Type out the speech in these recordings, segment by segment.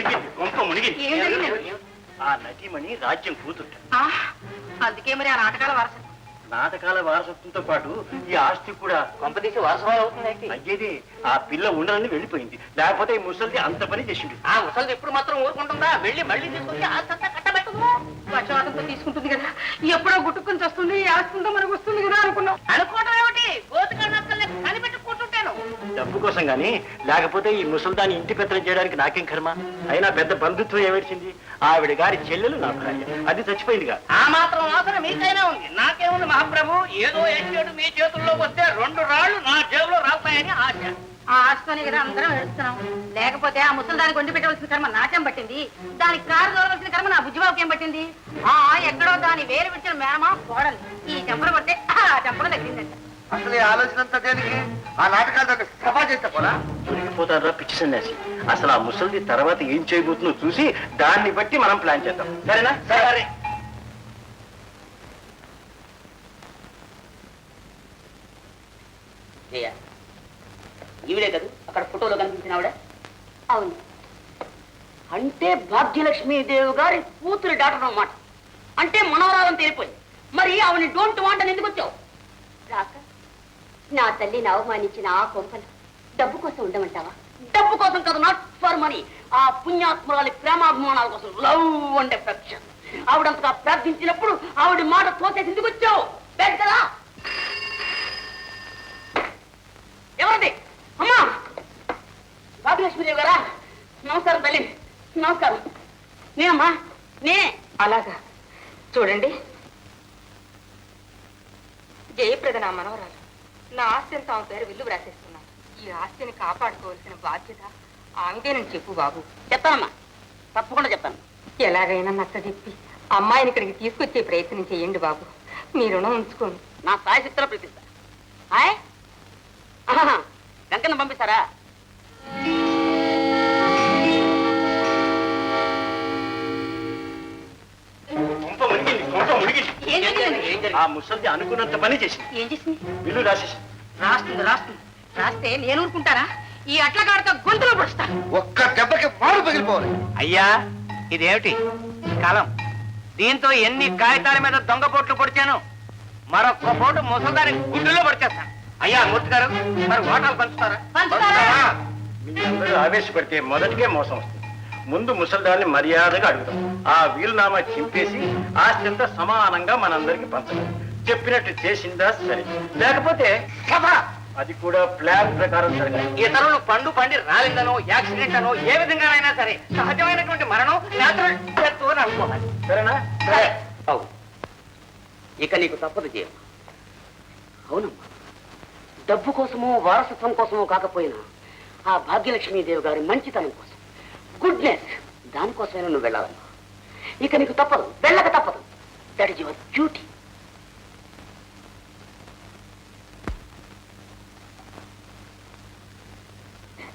మునిగింది కొంప మునిగింది. ఆ నటీమణి రాజ్యం కూతుట. అందుకే మరి ఆ నాటకాల వారసత్వం. నాటకాల వారసత్వంతో పాటు ఈ ఆస్తి కూడా కొంపదీసి వారసత్వం అవుతుంది. అయ్యేది ఆ పిల్ల ఉండనని వెళ్ళిపోయింది. లేకపోతే ఈ ముసలిది అంత పని చేసింది. ఆ ముసలిది ఎప్పుడు మాత్రం ఊరుకుంటుందా? వెళ్ళి మళ్ళీ తీసుకొచ్చి ఆస్తి అంతా కట్టబెట్టదు. పక్షవాతంతో తీసుకుంటుంది కదా, ఎప్పుడో గుట్టుకుని వస్తుంది, ఆస్తుందో మనకు వస్తుంది కదా అనుకున్నాం. అనుకోవడం ఏమిటి? గోతికన్నక్కల్ని కనిపెట్టుకుంటుంటాను. డబ్బు కోసం గాని, లేకపోతే ఈ ముసల్దాన్ని ఇంటి పెత్తనం చేయడానికి నాకేం కర్మ? అయినా పెద్ద బంధుత్వం ఏమేసింది? ఆవిడ గారి చెల్లెలు నా భార్య, అది చచ్చిపోయిందిగా. ఆ మాత్రం ఆసన మీకైనా ఉంది, నాకేముంది మహాప్రభు? ఏదో ఎచ్చేడు మీ చేతుల్లో వస్తే 2 రాళ్లు నా జేబులో రాస్తాయని ఆశ. ఆ ఆశతోనే కదా అందరం ఏడుస్తున్నాం. లేకపోతే ఆ ముసలి కొండి పెట్టవలసిన కర్మ నాకేం పట్టింది? దానికి కారు దూరవలసిన కర్మ నా బుజ్జిబాబుకి ఏం పట్టింది? ఎక్కడో దాని వేరు విడిచిన మేమా కోడలు ఈ చెంపలు కొడితే ఆ చెంపలు తగ్గిందంట. అసలు ఈ ఆలోచన అంతా దేనికి? ఆ నాటకాలు సభా చేస్తే పోలా దొరికిపోతారా పిచ్చి సన్యాసి? అసలు ఆ ముసలిది తర్వాత ఏం చేయబోతుందో చూసి దాన్ని బట్టి మనం ప్లాన్ చేద్దాం. సరేనా? సరే. ఈవిడే కదా అక్కడ ఫోటోలో కనిపించిన ఆవిడ? అవును. అంటే భాగ్యలక్ష్మీదేవి గారి కూతురు డాక్టర్ అన్నమాట. అంటే మనవరాలని తెలిపోయింది. మరి ఆవిని డోంట్ వాంట్ అని ఎందుకు వచ్చావు? రాక నా తల్లిని అవమానించిన ఆ కొంపలు డబ్బు కోసం ఉండమంటావా? డబ్బు కోసం కాదు, నాట్ ఫర్ మనీ. ఆ పుణ్యాత్మరాలి ప్రేమాభిమానాల కోసం, లవ్ అండ్ ఎఫెక్షన్. ఆవిడంతగా ప్రార్థించినప్పుడు ఆవిడ మాట తోసేసి ఎందుకు వచ్చావు? బయట కదా. ఎవరిది? అమ్మా భాగ్యలక్ష్మీదేవి గారా? నమస్కారం తల్లి, నమస్కారం. నేనమ్మా, నే. అలాగా చూడండి, జయప్రద నా మనవరాలు. నా ఆస్తిని తాము పేరు విల్లు వ్రాసేస్తున్నాను. ఈ ఆస్తిని కాపాడుకోవాల్సిన బాధ్యత ఆమెదేనని చెప్పు బాబు. చెప్తానమ్మా, తప్పకుండా చెప్తాను. ఎలాగైనా నచ్చ చెప్పి అమ్మాయిని ఇక్కడికి తీసుకొచ్చే ప్రయత్నం చేయండి బాబు. మీ రుణం ఉంచుకోండి. నా సాయశక్తిలో ప్రయత్నిస్తా. వెంకన్న పంపిస్తారా? కొంప మునిగింది, కొంప మునిగింది. ఆ ముసలిది అనుకున్నంత పని చేసింది. ఏం చేసింది? బిల్లు రాసేసి. రాస్తుంది రాస్తే నేను ఊరుకుంటారా? ఈ అట్లగాడితో గొంతులో పొడుస్తా. ఒక్క దెబ్బకి మారు పగిలిపోవాలి. అయ్యా, ఇదేమిటి కాలం? దీంతో ఎన్ని కాగితాల మీద దొంగ పోట్లు పొడిచాను. మరొక్క పోటు ముసల్దారి గుడ్డులో పొడిచేస్తాను. అయ్యా మూర్తి గారు, మరి ఓటాలు పంచుతారా? మీ అందరూ ఆవేశపడితే మొదటికే మోసం వస్తుంది. ముందు ముసల్దాన్ని మర్యాదగా అడుగుతాం. ఆ వీలునామా చింపేసి ఆస్తింతా సమానంగా మనందరికి పంచడం. చెప్పినట్టు చేసిందా సరే, లేకపోతే అది కూడా ప్లాన్ ప్రకారం జరగాలి. ఇతరులు పండు పండి రాలిందనో యాక్సిడెంట్ అనో ఏ విధంగానైనా సరే సహజమైనటువంటి మరణం నేచురల్ డెత్ అని అనుకోవాలి. సరేనా? సరే. అవు, ఇక నీకు తప్పదు చేయ. అవునమ్మా, డబ్బు కోసమో వారసత్వం కోసమో కాకపోయినా ఆ భాగ్యలక్ష్మీదేవి గారి మంచితనం కోసం, గుడ్నెస్, దానికోసమైనా నువ్వు వెళ్ళాలమ్మా. ఇక నీకు తప్పదు, వెళ్ళక తప్పదు. That is your duty.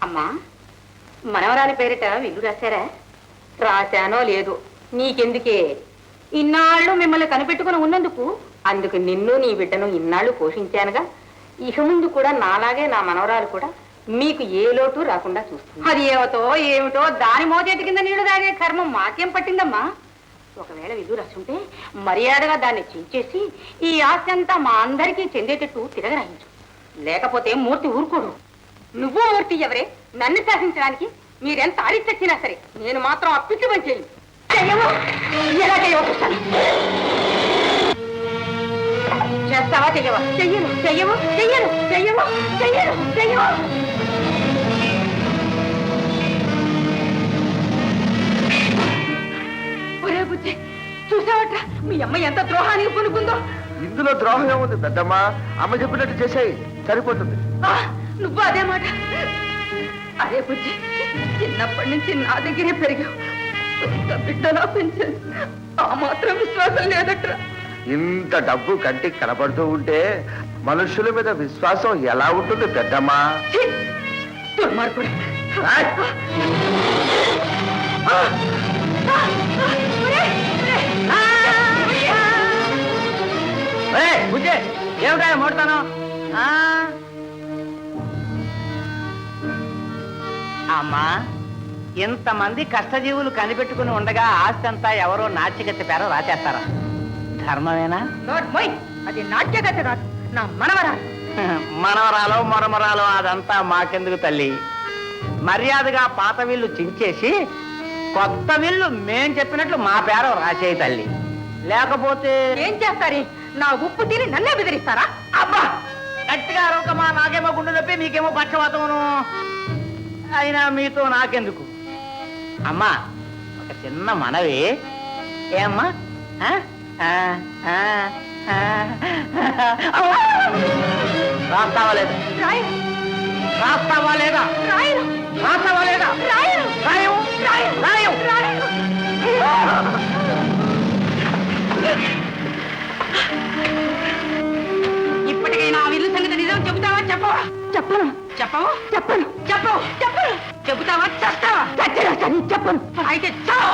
అమ్మా, మనవరాలి పేరిట విల్లు రాశారా? రాశానో లేదో నీకెందుకే? ఇన్నాళ్ళు మిమ్మల్ని కనిపెట్టుకుని ఉన్నందుకు, అందుకు నిన్ను నీ బిడ్డను ఇన్నాళ్ళు పోషించానుగా. ఇక ముందు కూడా నాలాగే నా మనవరాలు కూడా మీకు ఏ లోటు రాకుండా చూస్తుంది. అది ఏమిటో దాని మోచేతి కింద నీళ్లు తాగే కర్మ మాకేం పట్టిందమ్మా? ఒకవేళ విల్లు రాసుంటే మర్యాదగా దాన్ని చించేసి ఈ ఆస్తి అంతా మా అందరికీ చెందేటట్టు తిరగరాయించు. లేకపోతే మూర్తి ఊరుకోడు. నువ్వు మూర్తి ఎవరే నన్ను శాసించడానికి? మీరెంత అడిచచ్చినా సరే నేను మాత్రం అప్పిచ్చి పని చేయను. చెయ్యవు, ఎలా చేయవు? చేస్తావా? చెయ్యవా? చెయ్యను. చెయ్యవు, చెయ్యను, చెయ్యవు, చెయ్యను, చెయ్యవు. ఒరే బుజ్జి, చూసావట్రా మీ అమ్మ ఎంత ద్రోహానికి పునుకుందో? ఇందులో ద్రోహం ఏముంది పెద్దమ్మా? అమ్మ చెప్పినట్టు చేసేయి, సరిపోతుంది. నువ్వు అదే మాట. అరే బుజ్జి, చిన్నప్పటి నుంచి నా దగ్గరే పెరిగావు. బిడ్డలా పెంచాను, ఆ మాత్రం విశ్వాసం లేదట్రా. ఇంత డబ్బు కంటికి కనపడుతూ ఉంటే మనుషుల మీద విశ్వాసం ఎలా ఉంటుంది పెద్దమ్మా? దుర్మార్గుడు. ఏమిటా మూడతాను? అమ్మా, ఇంతమంది కష్టజీవులు కనిపెట్టుకుని ఉండగా ఆస్తి అంతా ఎవరో నాట్యగతి పేర రాసేస్తారా? ధర్మమేనా? అది నాట్యగతి రాదు, నా మనవరాలు. మనవరాలో మరమరాలో అదంతా మాకెందుకు తల్లి. మర్యాదగా పాత విల్లు చించేసి కొత్త విల్లు మేం చెప్పినట్లు మా పేర రాసేయి తల్లి. లేకపోతే ఏం చేస్తారు? నా ఉప్పు తిని నన్నే బెదిరిస్తారా? అబ్బా గట్టిగా అరవకమా, నాకేమో గుండె నొప్పి, మీకేమో పక్షవాతమును. అయినా మీతో నాకెందుకు. అమ్మా ఒక చిన్న మనవి. ఏమ్మా? రాస్తావా లేదా? రాస్తావా లేదా? రాస్తావా లేదా? రాయు రాయు. ఇప్పటికైనా ఆ విల్లు సంగతి నిజం చెబుతావా చెప్పవా? చెప్పను. చెప్పవు? చెప్పను. చెప్పు. చెప్పను. చెబుతావా చేస్తావా? చెప్పను. అయితే చావు.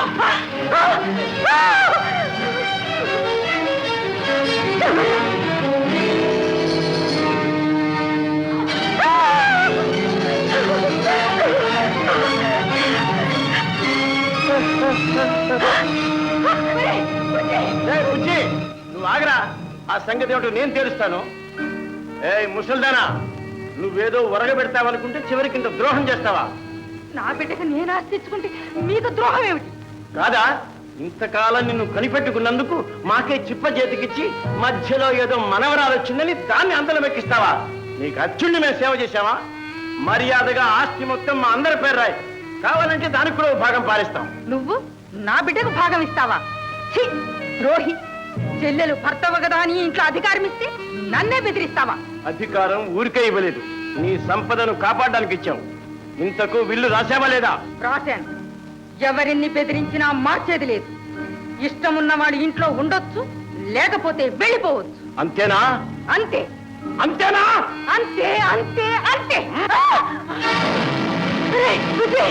నువ్వు ఆగరా, ఆ సంగతి ఏమిటో నేను తెలుస్తాను. ఏ ముసల్దానా, నువ్వేదో ఒరగబెడతావనుకుంటే చివరికి ఇంత ద్రోహం చేస్తావా? నా బిడ్డకు నేను ఆస్తించుకుంటే మీకు ద్రోహం ఏమిటి? కాదా, ఇంతకాలం నిన్ను కనిపెట్టుకున్నందుకు మాకే చిప్ప చేతికిచ్చి మధ్యలో ఏదో మనవరాలు వచ్చిందని దాన్ని అందరం ఎక్కిస్తావా? నీకు అచ్చుండి మేము సేవ చేశావా? మర్యాదగా ఆస్తి మొత్తం మా అందరి పేరు రాయి. కావాలంటే దానికి కూడా భాగం పాలిస్తాం. నువ్వు నా బిడ్డకు భాగం ఇస్తావా? ఛీ, ద్రోహి. చెల్లెలు భర్తవ కదా అని ఇంట్లో అధికారం ఇస్తే నన్నే బెదిరిస్తావా? అధికారం ఊరికే ఇవ్వలేదు, నీ సంపదను కాపాడడానికి ఇచ్చావు. ఇంతకు విల్లు రాసావా లేదా? రాశాను. ఎవరిని బెదిరించినా మార్చేది లేదు. ఇష్టమున్నవాడు ఇంట్లో ఉండొచ్చు, లేకపోతే వెళ్ళిపోవచ్చు. అంతేనా? అంతే. అంతేనా? అంతే అంతే అంతే. రేయ్, బుజ్జి!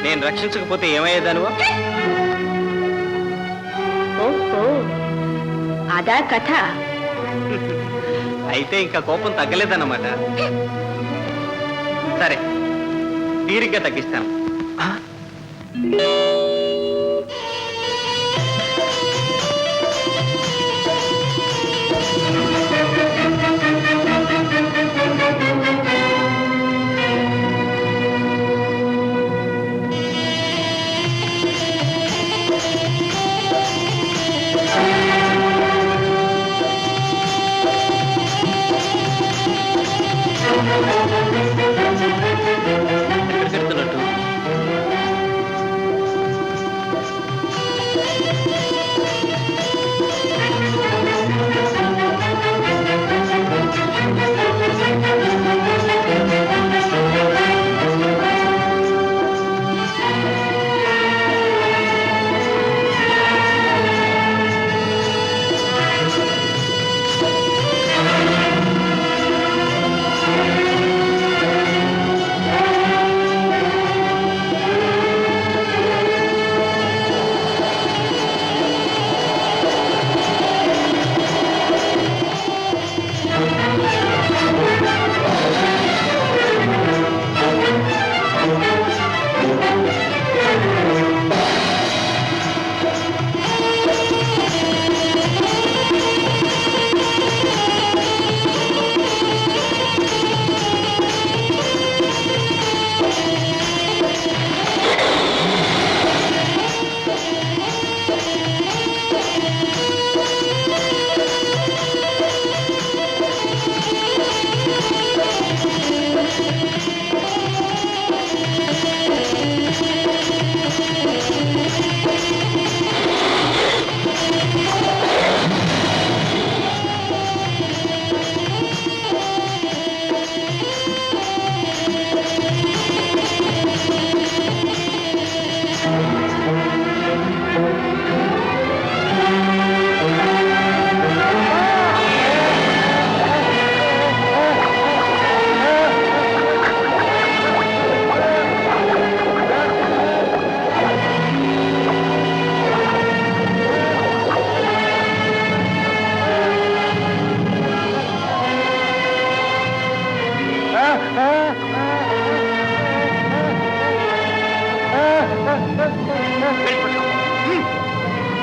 నేను రక్షించకపోతే ఏమయ్యేదానువో? అదా కథ. అయితే ఇంకా కోపం తగ్గలేదన్నమాట. సరే, తీరిగ్గా తగ్గిస్తాను.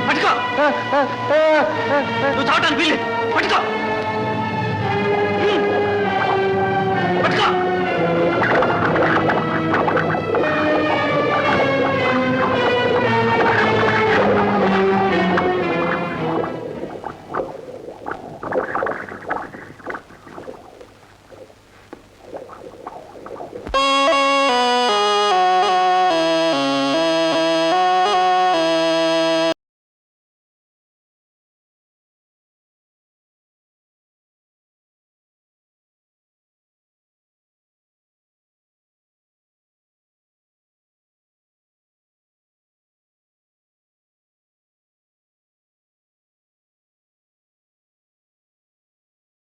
పట్టుకో నువ్వు చావటానికి వీల్లేదు పట్టుకో